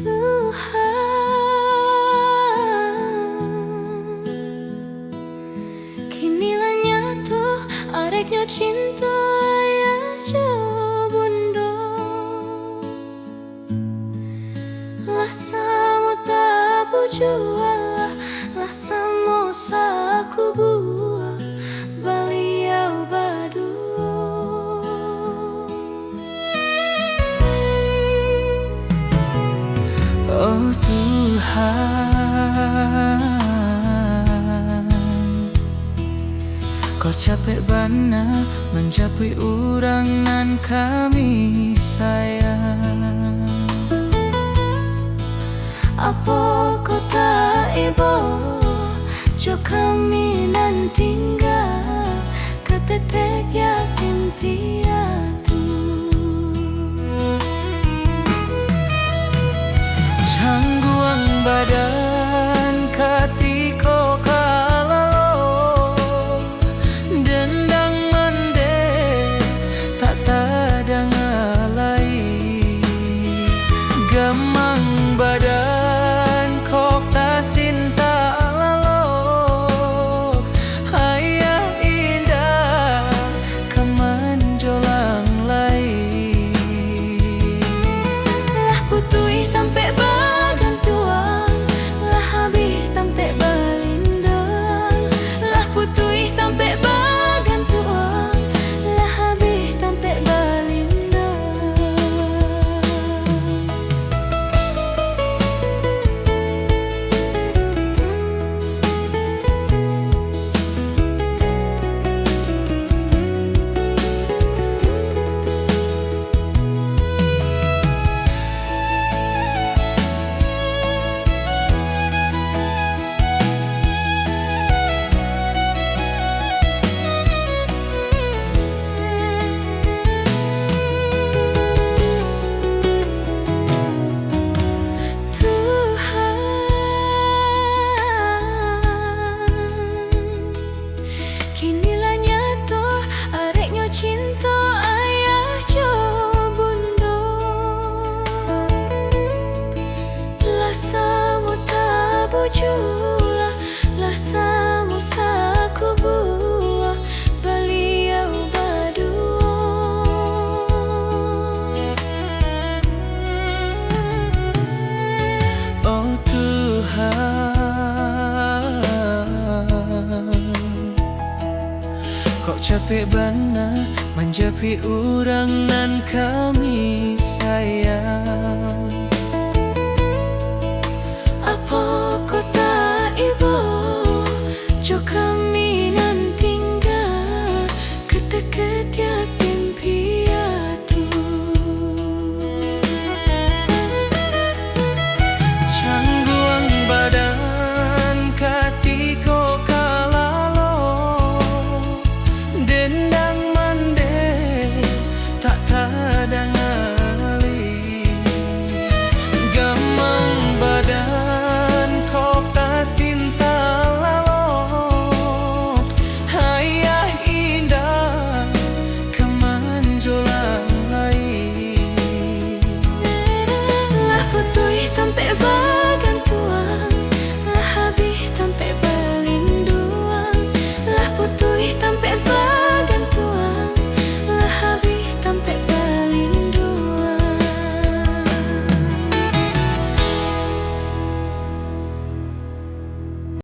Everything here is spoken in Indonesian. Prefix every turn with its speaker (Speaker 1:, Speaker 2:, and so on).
Speaker 1: Tuhan, kinilah nyata areknya cinta ya bundo. Lah samo tak bujualah, lah samo saku buah baliau baduo. Oh Tuhan, kau capek bana mencapai urang nan kami sayang. Apa kau tak ibo jo kami nan tinggal ketetek yatim piatu. Cangguang badan katiko kalalo, dendang mande tak tadang alai. Gamang badan kok tak sinta lalok, ayah indah kemanjolang lai. Lah putui tampe bagantuan, lah habis tampe balindang. Lah putui tampe bagantuan, lah habis tampe balindang. Kinilah nyata areknya cinta ayah jo bundo. Lah samo tak bujulah, lah samo saku buah baliau baduo. Oh Tuhan, kok capek bana menjapi urang nan kami sayang.